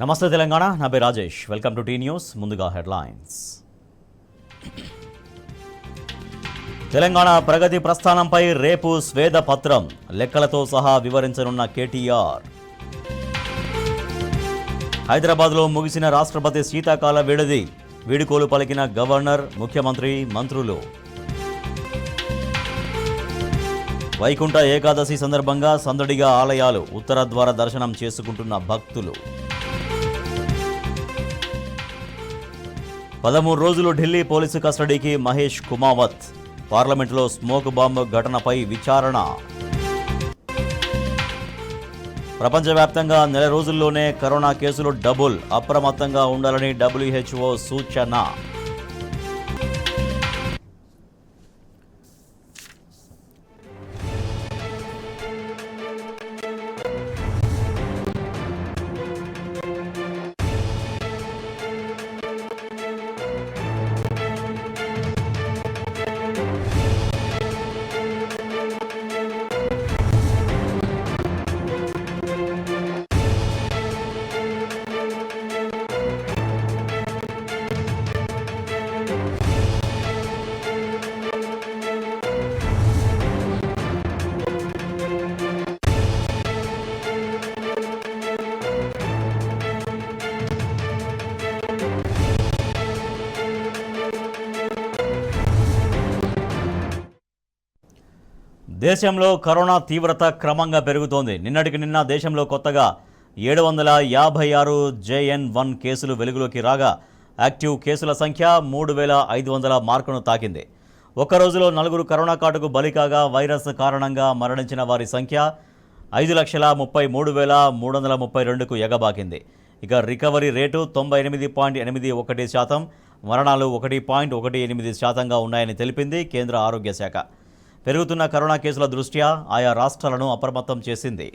నమస్తే తెలంగాణ, నా పేరు Rajesh. Welcome to T news. ముందుగా హెడ్లైన్స్. తెలంగాణ ప్రగతి ప్రస్థానంపై రేపు స్వేదపత్రం, లెక్కలతో సహా వివరించనున్న కేటీఆర్. హైదరాబాద్లో ముగిసిన రాష్ట్రపతి శీతాకాల విడిది, వీడుకోలు పలికిన గవర్నర్, ముఖ్యమంత్రి, మంత్రులు. వైకుంఠ ఏకాదశి సందర్భంగా సందడిగా ఆలయాలు, ఉత్తర ద్వార దర్శనం చేసుకుంటున్న భక్తులు. 13 రోజులు ఢిల్లీ పోలీసు కస్టడీకి మహేష్ కుమావత్. పార్లమెంటులో స్మోక్ బాంబ్ ఘటనపై విచారణ. ప్రపంచవ్యాప్తంగా నెల రోజుల్లోనే కరోనా కేసులు డబుల్, అప్రమత్తంగా ఉండాలని WHO సూచన. దేశంలో కరోనా తీవ్రత క్రమంగా పెరుగుతోంది. నిన్నటికి నిన్న దేశంలో కొత్తగా 756 JN1 కేసులు వెలుగులోకి రాగా యాక్టివ్ కేసుల సంఖ్య 3500 మార్కును తాకింది. ఒక్క రోజులో 4 కరోనా కాటుకు బలి కాగా వైరస్ కారణంగా మరణించిన వారి సంఖ్య 5,33,332కు ఎగబాకింది. ఇక రికవరీ రేటు 98.81%, మరణాలు 1.18%గా ఉన్నాయని తెలిపింది కేంద్ర ఆరోగ్య శాఖ. పెరుగుతున్న కరోనా కేసుల దృష్ట్యా ఆయా రాష్ట్రాలను అప్రమత్తం చేసింది.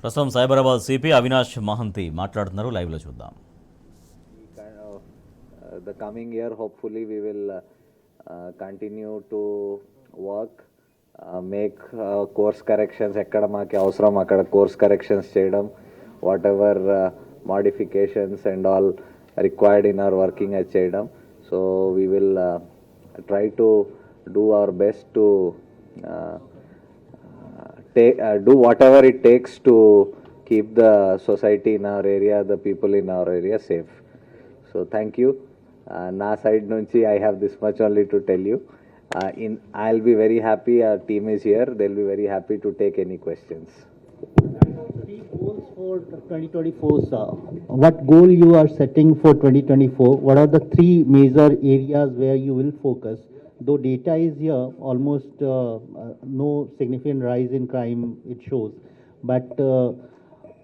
ప్రస్తుతం సైబరాబాద్ సిపి అవినాష్ మహంతి మాట్లాడుతున్నారు. లైవ్లో చూద్దాం. The coming year, hopefully, we will continue to work, make course corrections. ekkada maaki avasaram akkada course corrections cheyadam, whatever modifications and all required in our working as cheyadam. So we will try to do our best to do whatever it takes to keep the society in our area, the people in our area safe. So thank you. Na side nunchi I have this much only to tell you. I'll be very happy, our team is here, they'll be very happy to take any questions. Three goals for 2024, sir. What goal you are setting for 2024? What are the three major areas where you will focus? Though data is here, almost no significant rise in crime it shows. But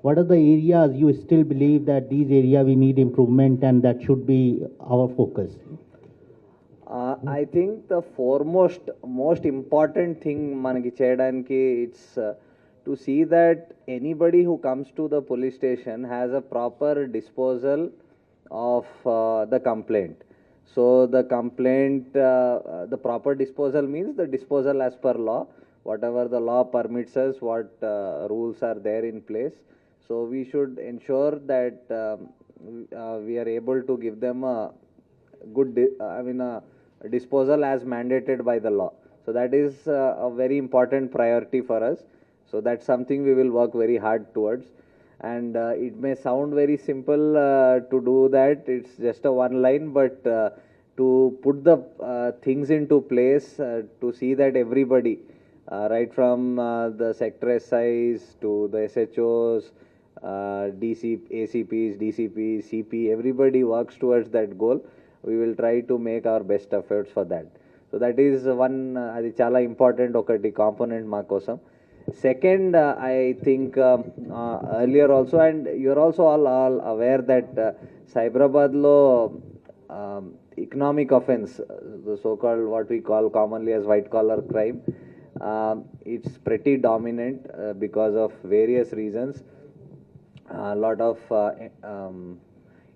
what are the areas you still believe that these areas we need improvement and that should be our focus? I think the most important thing manaki cheyadaniki, it's to see that anybody who comes to the police station has a proper disposal of the complaint. So the complaint, the proper disposal means the disposal as per law, whatever the law permits us, what rules are there in place. So we should ensure that we are able to give them a good, disposal as mandated by the law. So that is a very important priority for us. So that's something we will work very hard towards. And it may sound very simple to do that, it's just a one line, but to put the things into place to see that everybody, right from the sector SIs to the SHOs, DC, ACPs, DCPs, CP, everybody works towards that goal. We will try to make our best efforts for that. So that is one, అది చాలా important ఒకటి component మా కోసం. Second, I think earlier also, and you're also all aware that Cyberabadlo economic offense, the so-called what we call commonly as white collar crime, it's pretty dominant because of various reasons. A lot of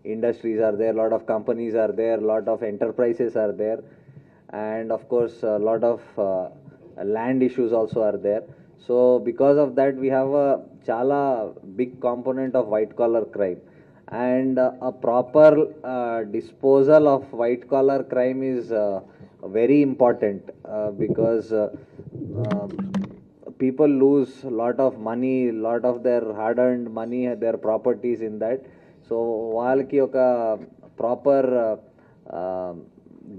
industries are there, a lot of companies are there, a lot of enterprises are there, and of course a lot of land issues also are there. So because of that we have a chala big component of white collar crime, and a proper disposal of white collar crime is very important because people lose a lot of money, lot of their hard earned money, their properties in that. So వాళ్ళకి ఒక proper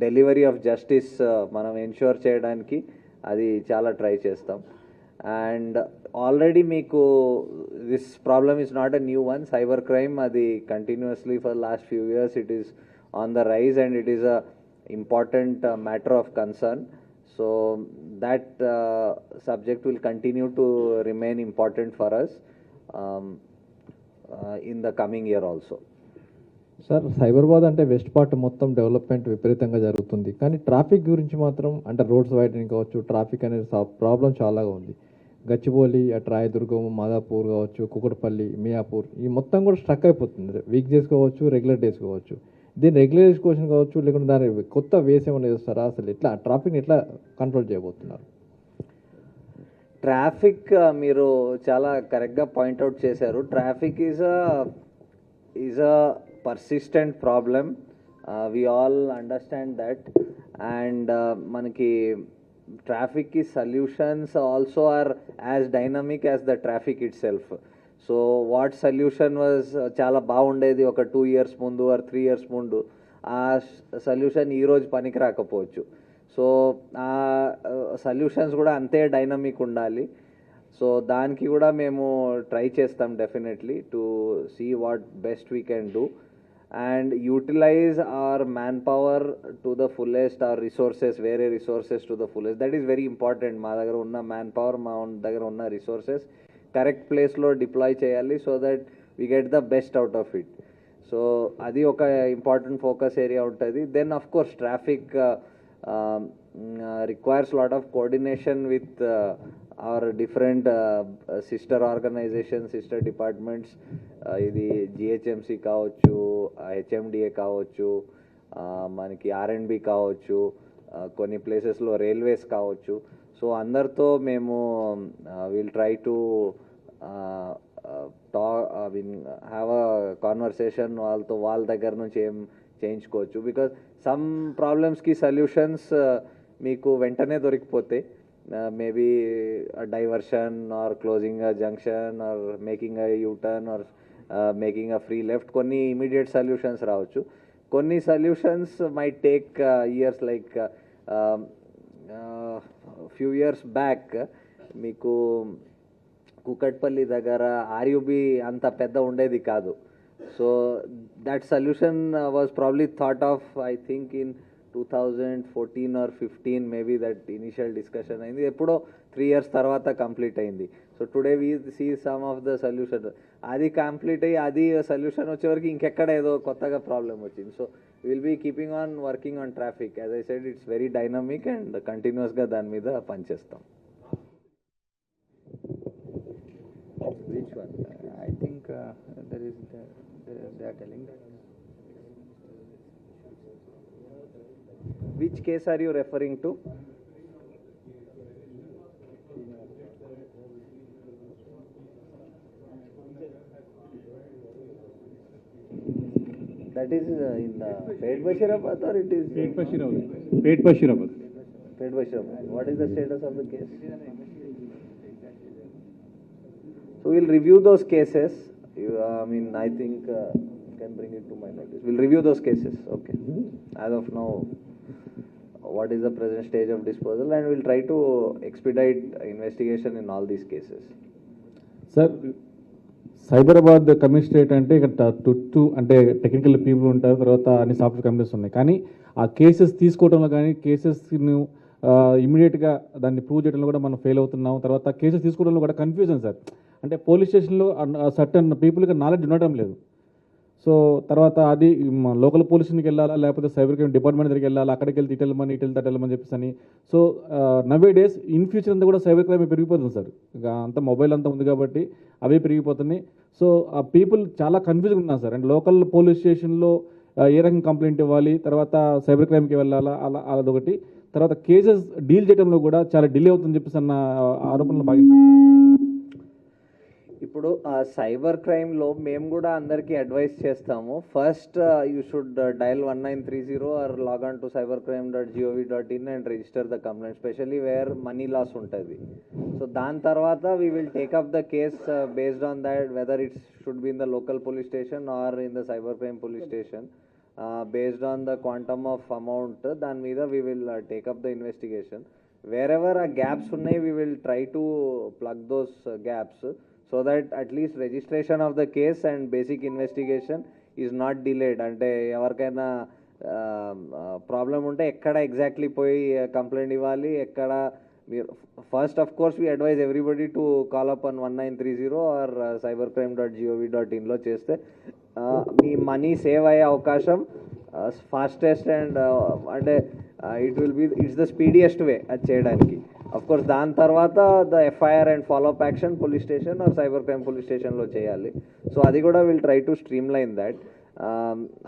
delivery of justice మనం ensure చేయడానికి అది చాలా try చేస్తాం. And already మీకు this problem is not a new one. Cyber crime అది continuously for last few years it is on the rise and it is a important matter of concern. So that subject will continue to remain important for us in the coming year also. Sir Cyberabad అంటే west part మొత్తం development విపరీతంగా జరుగుతుంది, కానీ traffic గురించి మాత్రం అంటే roads widening కావచ్చు, traffic అనేది ప్రాబ్లం చాలా ఉంది. గచ్చిబౌలి, అటు రాయదుర్గం, మాదాపూర్ కావచ్చు, కుకట్పల్లి, మియాపూర్ ఈ మొత్తం కూడా స్ట్రక్ అయిపోతుంది. వీక్ డేస్ కావచ్చు, రెగ్యులర్ డేస్ కావచ్చు. దీన్ని రెగ్యులరైజేషన్ కావచ్చు, లేకుంటే దాని కొత్త వేస్ ఏమైనా చేస్తారా? అసలు ఎట్లా ట్రాఫిక్ని ఎట్లా కంట్రోల్ చేయబోతున్నారు? ట్రాఫిక్ మీరు చాలా కరెక్ట్గా పాయింట్అవుట్ చేశారు. Traffic is a persistent problem. We all understand that. And మనకి ట్రాఫిక్కి solutions also are as dynamic as the traffic itself. So what solution was చాలా బాగుండేది ఒక 2 years ముందు ఆర్ 3 years ముందు, ఆ సొల్యూషన్ ఈరోజు పనికి రాకపోవచ్చు. సో ఆ సొల్యూషన్స్ కూడా అంతే డైనమిక్ ఉండాలి. సో దానికి కూడా మేము ట్రై చేస్తాం definitely to see what best we can do and utilize our manpower to the fullest, our resources, వేరే resources to the fullest. That is very important. మా దగ్గర ఉన్న మ్యాన్ పవర్, మా దగ్గర ఉన్న రిసోర్సెస్ కరెక్ట్ ప్లేస్లో deploy చేయాలి so that we get the best out of it. So అది ఒక ఇంపార్టెంట్ ఫోకస్ ఏరియా ఉంటుంది. Then of course traffic requires lot of coordination with hour different sister organization, sister departments. ఇది GHMC కావచ్చు, HMDA కావచ్చు, మనకి ఆర్ఎండ్బి కావచ్చు, కొన్ని ప్లేసెస్లో రైల్వేస్ కావచ్చు. సో అందరితో మేము will try to have a conversation వాళ్ళతో, వాళ్ళ దగ్గర నుంచి ఏం చేయించుకోవచ్చు. బికాజ్ సమ్ ప్రాబ్లమ్స్కి సొల్యూషన్స్ మీకు వెంటనే దొరికిపోతాయి. Maybe diversion or closing a junction or making a U turn or making a free left, కొన్ని ఇమీడియట్ సొల్యూషన్స్ రావచ్చు. కొన్ని solutions might take years. Like few years back మీకు కుకట్పల్లి దగ్గర ఆర్యుబి అంత పెద్ద ఉండేది కాదు. So that solution was probably thought of I think in 2014 or 15 maybe that initial discussion అయింది. ఎప్పుడో 3 years తర్వాత కంప్లీట్ అయింది. So today we see some of the solution. అది కంప్లీట్ అయ్యి అది సొల్యూషన్ వచ్చేవరకు ఇంకెక్కడ ఏదో కొత్తగా ప్రాబ్లం వచ్చింది. So will be keeping on working on traffic. As I said it's very dynamic and కంటిన్యూస్గా దాని మీద పనిచేస్తాం. Which one? I think there is they are telling. Which case are you referring to? That is in Pet Bashirabad or it is? Pet Bashirabad. Pet Bashirabad. Pet Bashirabad. What is the status of the case? So we'll review those cases. I think can bring it to my notice. We'll review those cases. Okay. As of now, what is the present stage of disposal, and we'll try to expedite investigation in all these cases. Sir Cyberabad commissionerate అంటే ఇక్కడ చుట్టూ అంటే technical people ఉంటారు, తర్వాత అన్ని software companies ఉన్నాయి. కానీ ఆ కేసెస్ తీసుకోవడంలో కానీ కేసెస్ను ఇమీడియట్గా దాన్ని ప్రూవ్ చేయడంలో కూడా మనం ఫెయిల్ అవుతున్నాం. తర్వాత కేసెస్ తీసుకోవడంలో కూడా కన్ఫ్యూజన్ సార్. అంటే పోలీస్ స్టేషన్లో సర్టన్ పీపుల్కి నాలెడ్జ్ ఉండటం లేదు. సో తర్వాత అది లోకల్ పోలీసునికి వెళ్ళాలా, లేకపోతే సైబర్ క్రైమ్ డిపార్ట్మెంట్ దగ్గరికి వెళ్ళాలా, అక్కడికి వెళ్ళి ఇటెళ్ళమని తట్టెళ్ళమని చెప్పేసి అని. సో నవే డేస్ ఇన్ ఫ్యూచర్ అంతా కూడా సైబర్ క్రైమ్ పెరిగిపోతుంది సార్. ఇక అంతా మొబైల్ అంతా ఉంది కాబట్టి అవే పెరిగిపోతున్నాయి. సో ఆ పీపుల్ చాలా కన్ఫ్యూజ్గా ఉన్నారు సార్. అండ్ లోకల్ పోలీస్ స్టేషన్లో ఏ రకంగా కంప్లైంట్ ఇవ్వాలి, తర్వాత సైబర్ క్రైమ్కి వెళ్ళాలా, అదొకటి. తర్వాత కేసెస్ డీల్ చేయడంలో కూడా చాలా డిలే అవుతుందని చెప్పేసి అన్న ఆరోపణలు బాగా. ఇప్పుడు సైబర్ క్రైమ్లో మేము కూడా అందరికీ అడ్వైస్ చేస్తాము. First you should dial 1930 or log on to cybercrime.gov.in and register the complaint, specially where money loss ఉంటుంది. సో దాని తర్వాత we will take up the case based on that, whether it's should be in the local police station or in the cyber crime police station. Based on the quantum of amount దాని మీద we will take up the investigation. Wherever ఆ gaps ఉన్నాయి we will try to plug those gaps, so that at least registration of the case and basic investigation is not delayed. అంటే ఎవరికైనా problem ఉంటే ఎక్కడ exactly పోయి complaint ఇవ్వాలి, ఎక్కడ మీరు first of course we advise everybody to call up on 1930 or cybercrime.gov.in చేస్తే మీ మనీ సేవ్ అయ్యే అవకాశం ఫాస్టెస్ట్ అండ్ అంటే ఇట్స్ ద స్పీడియెస్ట్ వే అది చేయడానికి. అఫ్ కోర్స్ దాని తర్వాత the FIR and follow up action police station or cyber crime police స్టేషన్లో చేయాలి. సో అది కూడా will try to streamline that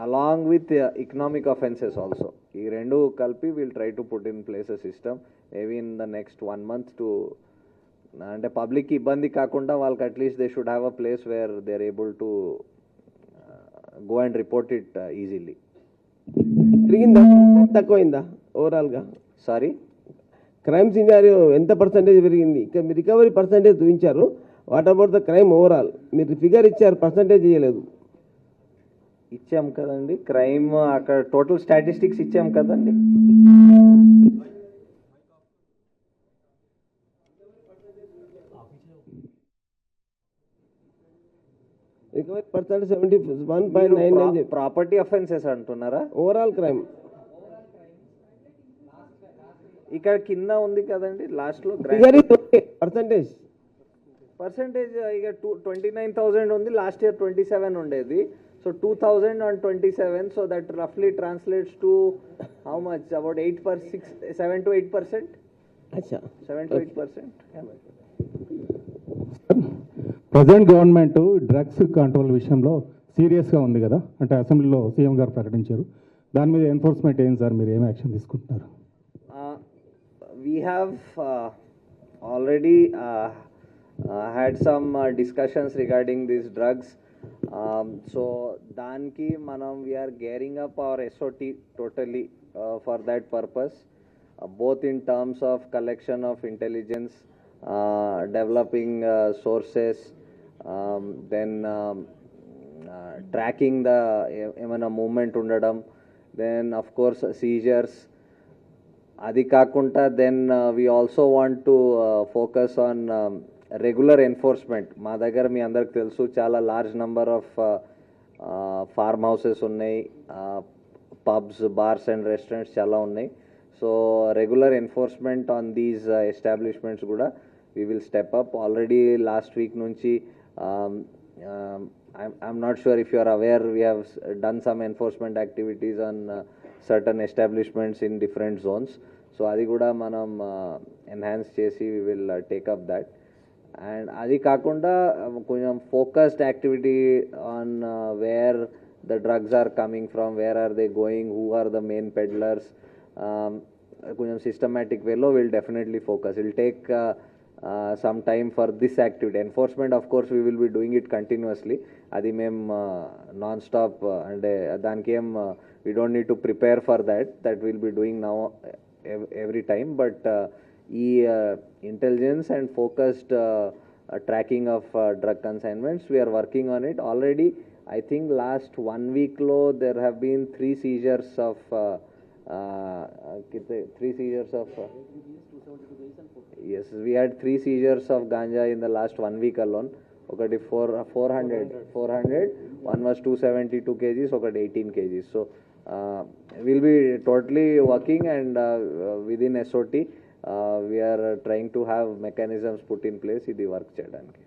along with economic offences also. ఈ రెండు కలిపి will try to put in place a system maybe in the next 1 month to అంటే పబ్లిక్కి ఇబ్బంది కాకుండా వాళ్ళకి at least they should have a place where they are able to go and report it easily. పెరిగిందా తక్కువైందా ఓవరాల్గా? సారీ, క్రైమ్ సినారియో ఎంత percentage పెరిగింది? ఇక్కడ మీరు రికవరీ పర్సంటేజ్ చూపించారు, what about the crime overall? మీరు ఫిగర్ ఇచ్చారు, పర్సంటేజ్ ఇవ్వలేదు. ఇచ్చాం కదండి క్రైమ్, అక్కడ టోటల్ స్టాటిస్టిక్స్ ఇచ్చాం కదండి. Recovery percentage 71.99. ప్రాపర్టీ అఫెన్సెస్ అంటున్నారా? ఓవరాల్ క్రైమ్ ఇక్కడ కింద ఉంది కదండి లాస్ట్లో ఫిగర్ పర్సంటేజ్ ఇక 29,000 ఉంది, లాస్ట్ ఇయర్ 27 ఉండేది. So 2,000 on 27, so that roughly translates to how much? About 7 to 8%. అచ్చా, 7 to 8%. Present government drugs control విషయంలో సీరియస్గా ఉంది కదా, అంటే అసెంబ్లీలో సీఎం గారు ప్రకటించారు. దాని మీద ఎన్ఫోర్స్మెంట్ ఏం సార్, మీరు ఏమి యాక్షన్ తీసుకుంటున్నారు? We have already had some discussions regarding these drugs. So danki manam we are gearing up our SOT totally for that purpose, both in terms of collection of intelligence, developing sources, then tracking the emana movement undadam, then of course seizures. అది కాకుండా then we also want to focus on regular enforcement. మా దగ్గర మీ అందరికి తెలుసు చాలా large number of farmhouses ఉన్నాయి, pubs, bars and restaurants చాలా ఉన్నాయి. So regular enforcement on these establishments కూడా we will step up. Already last week నుంచి I'm not sure if you are aware, we have done some enforcement activities on certain establishments in different zones. So adi kuda manam enhance chesi we will take up that. And adi kakunda konjam focused activity on where the drugs are coming from, where are they going, who are the main peddlers, konjam systematic way lo will definitely focus. It will take some time for this activity. Enforcement of course we will be doing it continuously, adi mem non stop ante daniki em we don't need to prepare for that we'll be doing now every time. But intelligence and focused tracking of drug consignments, we are working on it already. I think last 1 week low there have been 3 seizures of 3 seizures of yes, we had 3 seizures of ganja in the last 1 week alone. Okati 400, one was 272 kgs, okati 18 kgs. So we'll be totally working, and within SOT we are trying to have mechanisms put in place ఇది work చేయడానికి.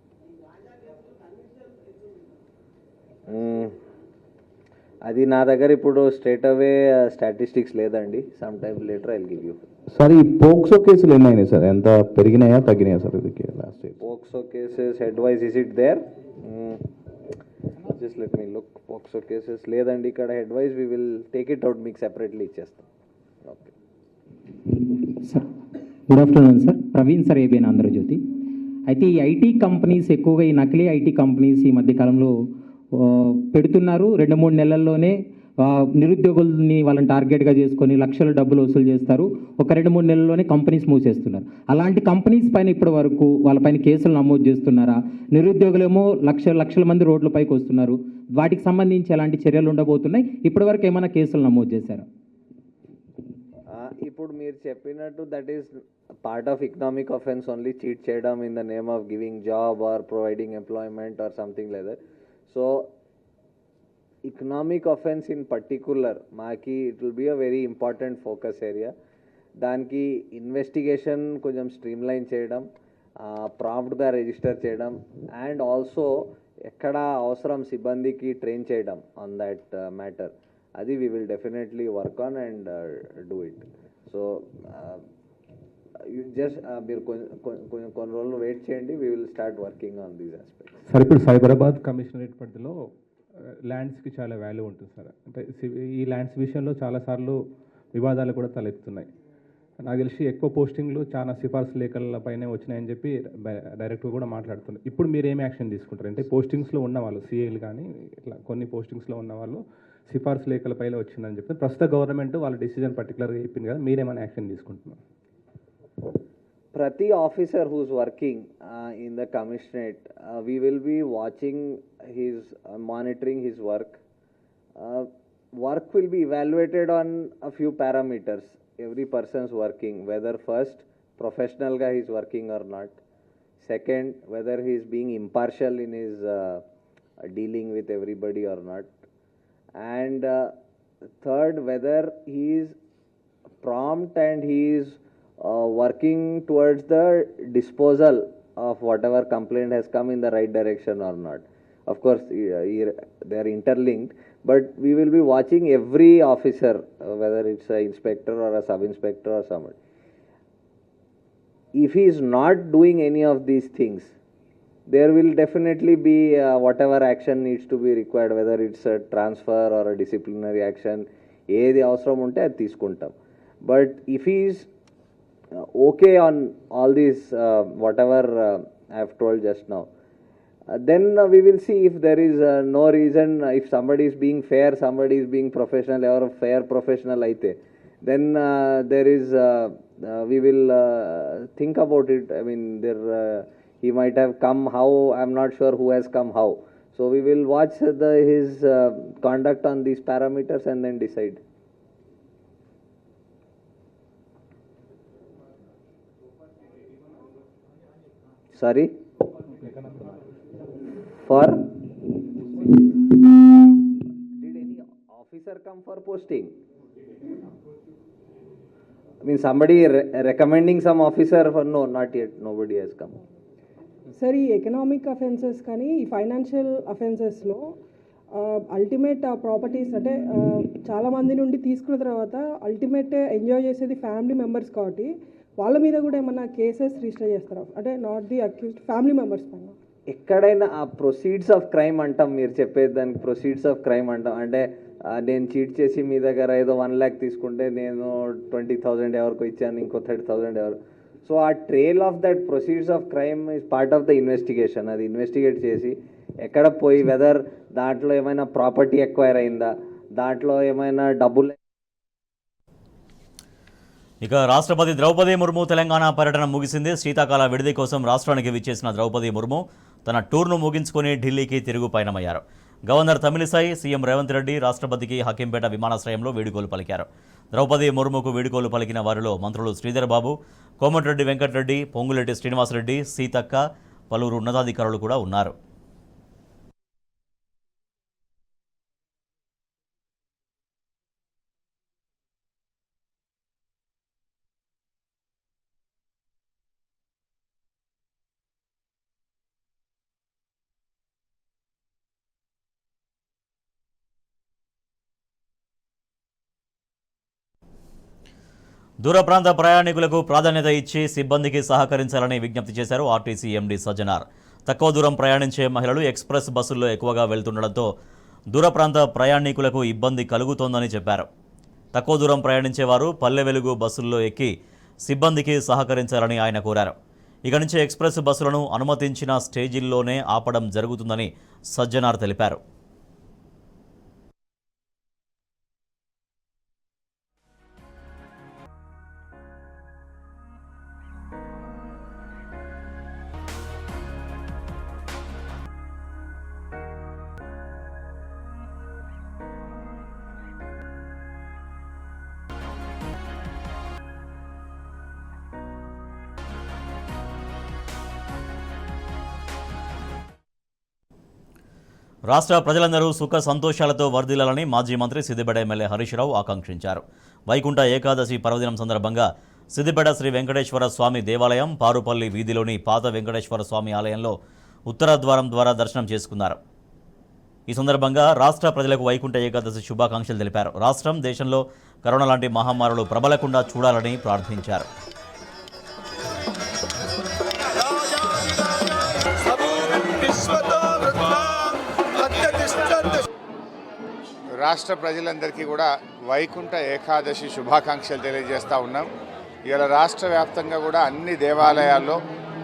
అది నా దగ్గర ఇప్పుడు straight away statistics లేదండి. Some time later I will give you. Sir ఈ POCSO కేసులు ఎన్ని అయినాయి సార్? ఎంత పెరిగినాయా తగ్గినాయా సార్ ఇది last year? POCSO cases head wise is it there? Just let me look. POCSO cases లేదండి ఇక్కడ. Head wise we will take it out, మీకు సెపరేట్లీ ఇచ్చేస్తాం. Okay sir, good afternoon sir. Praveen sir, ABN Andhrajyothy. అయితే ఈ IT companies ఎక్కువగా, ఈ నకిలీ IT companies ఈ మధ్యకాలంలో పెడుతున్నారు. 2-3 నెలల్లోనే నిరుద్యోగుల్ని వాళ్ళని టార్గెట్గా చేసుకొని లక్షల డబ్బులు వసూలు చేస్తారు. ఒక 2-3 నెలల్లోనే కంపెనీస్ మూసేస్తున్నారు. అలాంటి కంపెనీస్ పైన ఇప్పటి వరకు వాళ్ళపైన కేసులు నమోదు చేస్తున్నారా? నిరుద్యోగులేమో లక్షల మంది రోడ్లపైకి వస్తున్నారు. వాటికి సంబంధించి ఎలాంటి చర్యలు ఉండబోతున్నాయి? ఇప్పటి వరకు ఏమైనా కేసులు నమోదు చేశారా? ఇప్పుడు మీరు చెప్పినట్టు that is part of economic offence only, cheat చేయడం in the name of giving job or providing employment or something like that. So economic offence in particular మాకి it will be a very important focus area. దానికి investigation కొంచెం streamline చేయడం, ప్రాంప్ట్గా register చేయడం, and also ఎక్కడ అవసరం సిబ్బందికి train చేయడం ఆన్ దట్ మ్యాటర్. అది we will definitely work on and do it. So just మీరు కొన్ని రోజులు వెయిట్ చేయండి. We will start working on these aspects. Sir, ఇప్పుడు సైబరాబాద్ కమిషనరేట్ పరిధిలో ల్యాండ్స్కి చాలా వాల్యూ ఉంటుంది సార్. అంటే ఈ ల్యాండ్స్ విషయంలో చాలాసార్లు వివాదాలు కూడా తలెత్తుతున్నాయి. నాకు తెలిసి ఎక్కువ పోస్టింగ్లు చాలా సిఫార్సు లేఖలపైనే వచ్చినాయని చెప్పి డైరెక్ట్గా కూడా మాట్లాడుతున్నారు. ఇప్పుడు మీరు ఏం యాక్షన్ తీసుకుంటారు? అంటే పోస్టింగ్స్లో ఉన్న వాళ్ళు, సిఏలు కానీ ఇట్లా కొన్ని పోస్టింగ్స్లో ఉన్న వాళ్ళు సిఫార్సు లేఖలపైన వచ్చిందని చెప్పి ప్రస్తుత గవర్నమెంట్ వాళ్ళ డిసిజన్ పర్టికులర్గా చెప్పింది కదా, మీరేమైనా యాక్షన్ తీసుకుంటున్నారు? Prati officer who's working in the commissionerate, we will be watching his, monitoring his work. Work will be evaluated on a few parameters. Every person's working, whether first, professional guy is working or not. Second, whether he is being impartial in his dealing with everybody or not. And third, whether he is prompt and he is working towards the disposal of whatever complaint has come in the right direction or not. Of course, they are interlinked, but we will be watching every officer, whether it's an inspector or a sub-inspector or somebody. If he is not doing any of these things, there will definitely be whatever action needs to be required, whether it's a transfer or a disciplinary action. ఏది అవసరం ఉంటే అది తీసుకుంటాం. But if he is okay on all these whatever I have told just now, then we will see if there is no reason, if somebody is being fair, somebody is being professional or a fair professional aithe, then there is we will think about it. I mean, there he might have come how, I am not sure who has come how. So we will watch his conduct on these parameters and then decide. Sorry? For? Did any officer come for posting? I mean, somebody recommending some officer for? No, not yet. Nobody has come. Sir, ఈ economic offences కానీ ఈ financial అఫెన్సెస్లో ultimate properties అంటే చాలామంది నుండి తీసుకున్న తర్వాత ultimate enjoy చేసేది family members కాబట్టి వాళ్ళ మీద కూడా ఏమన్నా కేసెస్ రిజిస్టర్ చేస్తారా? అంటే not the accused, family members పైన ఎక్కడైనా ఆ ప్రొసీడ్స్ ఆఫ్ క్రైమ్ అంటాం. మీరు చెప్పేది దానికి ప్రొసీడ్స్ ఆఫ్ క్రైమ్ అంటాం. అంటే నేను చీట్ చేసి మీ దగ్గర ఏదో 1 lakh తీసుకుంటే నేను 20,000 ఎవరికో ఇచ్చాను, ఇంకో 30,000 ఎవరు. సో ఆ trail of that proceeds of crime is part of the investigation. అది ఇన్వెస్టిగేట్ చేసి ఎక్కడ పోయి వెదర్ దాంట్లో ఏమైనా ప్రాపర్టీ ఎక్వైర్ అయిందా, దాంట్లో ఏమైనా డబ్బులు. ఇక రాష్ట్రపతి ద్రౌపది ముర్ము తెలంగాణ పర్యటన ముగిసింది. శీతాకాల విడిది కోసం రాష్ట్రానికి విచ్చేసిన ద్రౌపది ముర్ము తన టూర్ను ముగించుకొని ఢిల్లీకి తిరుగు పయనమయ్యారు. గవర్నర్ తమిళిసై, సీఎం రేవంత్ రెడ్డి రాష్ట్రపతికి హకీంపేట విమానాశ్రయంలో వీడ్కోలు పలికారు. ద్రౌపది ముర్ముకు వీడ్కోలు పలికిన వారిలో మంత్రులు శ్రీధర్ బాబు, కోమటిరెడ్డి వెంకటరెడ్డి, పొంగులేటి శ్రీనివాసరెడ్డి, సీతక్క, పలువురు ఉన్నతాధికారులు కూడా ఉన్నారు. దూర ప్రాంత ప్రయాణికులకు ప్రాధాన్యత ఇచ్చి సిబ్బందికి సహకరించాలని విజ్ఞప్తి చేశారు ఆర్టీసీ ఎండీ సజ్జనార్. తక్కువ దూరం ప్రయాణించే మహిళలు ఎక్స్ప్రెస్ బస్సుల్లో ఎక్కువగా వెళ్తుండడంతో దూర ప్రాంత ప్రయాణికులకు ఇబ్బంది కలుగుతోందని చెప్పారు. తక్కువ దూరం ప్రయాణించేవారు పల్లె వెలుగు బస్సుల్లో ఎక్కి సిబ్బందికి సహకరించాలని ఆయన కోరారు. ఇక నుంచి ఎక్స్ప్రెస్ బస్సులను అనుమతించిన స్టేజీల్లోనే ఆపడం జరుగుతుందని సజ్జనార్ తెలిపారు. రాష్ట్ర ప్రజలందరూ సుఖ సంతోషాలతో వర్ధిల్లాలని మాజీ మంత్రి సిద్దిపేట ఎమ్మెల్యే హరీష్ రావు ఆకాంక్షించారు. వైకుంఠ ఏకాదశి పర్వదినం సందర్భంగా సిద్దిపేట శ్రీ వెంకటేశ్వర స్వామి దేవాలయం పారుపల్లి వీధిలోని పాత వెంకటేశ్వర స్వామి ఆలయంలో ఉత్తర ద్వారం ద్వారా దర్శనం చేసుకున్నారు. ఈ సందర్భంగా రాష్ట్ర ప్రజలకు వైకుంఠ ఏకాదశి శుభాకాంక్షలు తెలిపారు. రాష్ట్రం, దేశంలో కరోనా లాంటి మహమ్మారులు ప్రబలకుండా చూడాలని ప్రార్థించారు. రాష్ట్ర ప్రజలందరికీ కూడా వైకుంఠ ఏకాదశి శుభాకాంక్షలు తెలియజేస్తూ ఉన్నాం. ఇలా రాష్ట్ర వ్యాప్తంగా కూడా అన్ని దేవాలయాల్లో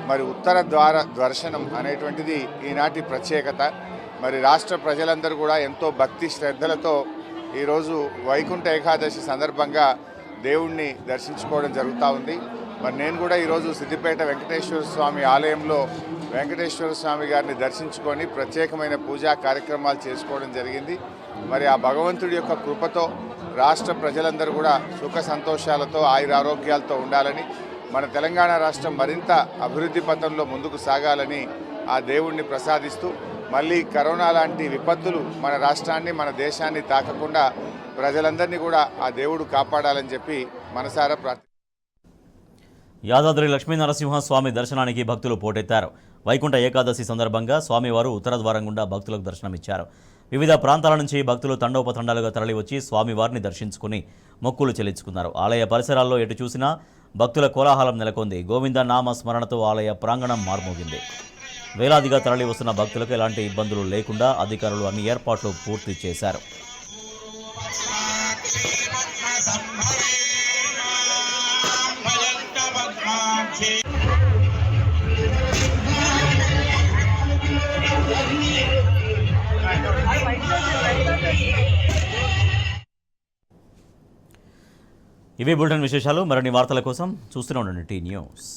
మరి ఉత్తర ద్వార దర్శనం అనేటువంటిది ఈనాటి ప్రత్యేకత. మరి రాష్ట్ర ప్రజలందరూ కూడా ఎంతో భక్తి శ్రద్ధలతో ఈరోజు వైకుంఠ ఏకాదశి సందర్భంగా దేవుణ్ణి దర్శించుకోవడం జరుగుతూ ఉంది. మరి నేను కూడా ఈరోజు సిద్దిపేట వెంకటేశ్వర స్వామి ఆలయంలో వెంకటేశ్వర స్వామి గారిని దర్శించుకొని ప్రత్యేకమైన పూజా కార్యక్రమాలు చేసుకోవడం జరిగింది. మరి ఆ భగవంతుడి యొక్క కృపతో రాష్ట్ర ప్రజలందరూ కూడా సుఖ సంతోషాలతో ఆయురారోగ్యాలతో ఉండాలని, మన తెలంగాణ రాష్ట్రం మరింత అభివృద్ధి పథంలో ముందుకు సాగాలని ఆ దేవుణ్ణి ప్రసాదిస్తూ మళ్ళీ కరోనా లాంటి విపత్తులు మన రాష్ట్రాన్ని, మన దేశాన్ని తాకకుండా ప్రజలందరినీ కూడా ఆ దేవుడు కాపాడాలని చెప్పి మనసారా ప్రార్థన. యాదాద్రి లక్ష్మీనరసింహస్వామి దర్శనానికి భక్తులు పోటెత్తారు. వైకుంఠ ఏకాదశి సందర్భంగా స్వామివారు ఉత్తర ద్వారం గుండా భక్తులకు దర్శనమిచ్చారు. వివిధ ప్రాంతాల నుంచి భక్తులు తండోపతండాలుగా తరలివచ్చి స్వామివారిని దర్శించుకుని మొక్కులు చెల్లించుకున్నారు. ఆలయ పరిసరాల్లో ఎటు చూసినా భక్తుల కోలాహలం నెలకొంది. గోవింద నామ స్మరణతో ఆలయ ప్రాంగణం మార్మోగింది. వేలాదిగా తరలి వస్తున్న భక్తులకు ఎలాంటి ఇబ్బందులు లేకుండా అధికారులు అన్ని ఏర్పాట్లు పూర్తి చేశారు. ఇవి బులెటిన్ విశేషాలు. మరిన్ని వార్తల కోసం చూస్తూనే ఉండండి టీ న్యూస్.